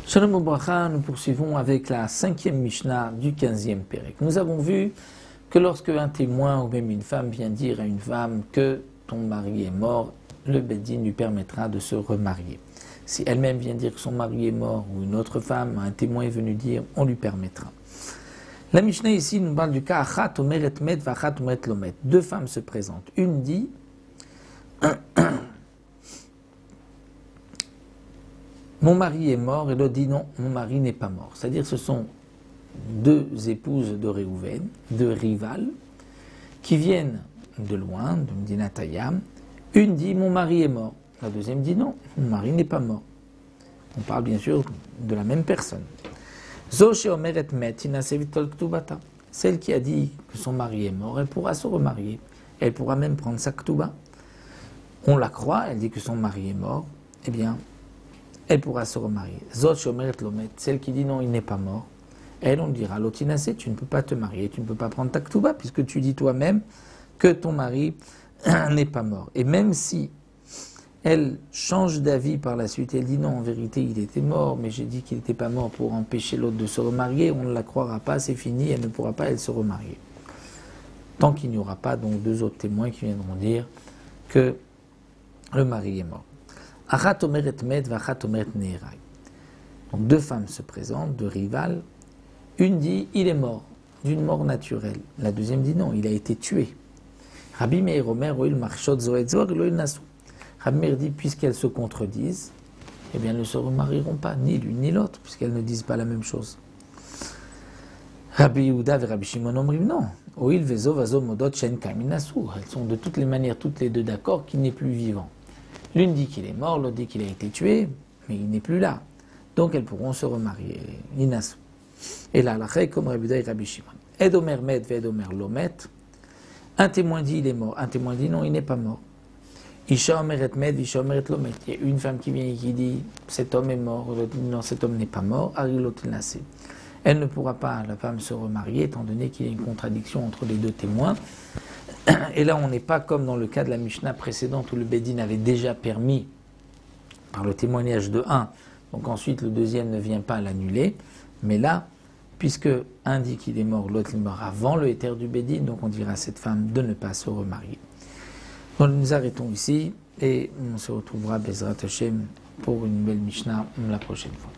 Shalom Ubracha, nous poursuivons avec la 5e Mishnah du 15e Pérec. Nous avons vu que lorsque un témoin ou même une femme vient dire à une femme que ton mari est mort, le Beddin lui permettra de se remarier. Si elle-même vient dire que son mari est mort ou une autre femme, un témoin est venu dire, on lui permettra. La Mishnah ici nous parle du cas Achat omeret met v'achat omeret lo met. Deux femmes se présentent. Une dit mon mari est mort, et l'autre dit non, mon mari n'est pas mort. C'est-à-dire ce sont deux épouses de Réhouven, deux rivales, qui viennent de loin, de Medina Tayam. Une dit mon mari est mort, la deuxième dit non, mon mari n'est pas mort. On parle bien sûr de la même personne. Celle qui a dit que son mari est mort, elle pourra se remarier. Elle pourra même prendre sa ktuba. On la croit, elle dit que son mari est mort, eh bien, elle pourra se remarier. Celle qui dit non, il n'est pas mort, elle, on dira, l'otinase, tu ne peux pas te marier, tu ne peux pas prendre ta ktuba, puisque tu dis toi-même que ton mari n'est pas mort. Et même si elle change d'avis par la suite, elle dit non, en vérité, il était mort, mais j'ai dit qu'il n'était pas mort pour empêcher l'autre de se remarier, on ne la croira pas, c'est fini, elle ne pourra pas, elle, se remarier. Tant qu'il n'y aura pas donc deux autres témoins qui viendront dire que le mari est mort. Achat omeret met v'achat omeret neerai. Donc deux femmes se présentent, deux rivales. Une dit il est mort, d'une mort naturelle. La deuxième dit non, il a été tué. Rabbi Meir Omer oil marchot zoet zor lo il nasu. Rabbi Meir dit puisqu'elles se contredisent, eh bien elles ne se remarieront pas, ni l'une ni l'autre, puisqu'elles ne disent pas la même chose. Rabbi Yehuda et Rabbi Shimon omrim non. Oil vezo vazo modot shen kamin nasu. Elles sont de toutes les manières toutes les deux d'accord qu'il n'est plus vivant. L'une dit qu'il est mort, l'autre dit qu'il a été tué, mais il n'est plus là. Donc elles pourront se remarier. Inasu. Et là, la règle comme Rabbi Yehuda et Rabbi Shimon. Edomer met vedomer lo met. Un témoin dit il est mort, un témoin dit non, il n'est pas mort. Isha omeret met, isha omeret lo met. Il y a une femme qui vient et qui dit cet homme est mort, l'autre dit non, cet homme n'est pas mort. Arilotinase. Elle ne pourra pas, la femme, se remarier, étant donné qu'il y a une contradiction entre les deux témoins. Et là, on n'est pas comme dans le cas de la Mishnah précédente où le Beddin avait déjà permis, par le témoignage de un, donc ensuite le deuxième ne vient pas l'annuler. Mais là, puisque un dit qu'il est mort, l'autre est mort avant le héter du Beddin, donc on dira à cette femme de ne pas se remarier. Donc nous arrêtons ici et on se retrouvera Bezrat Hashem pour une nouvelle Mishnah la prochaine fois.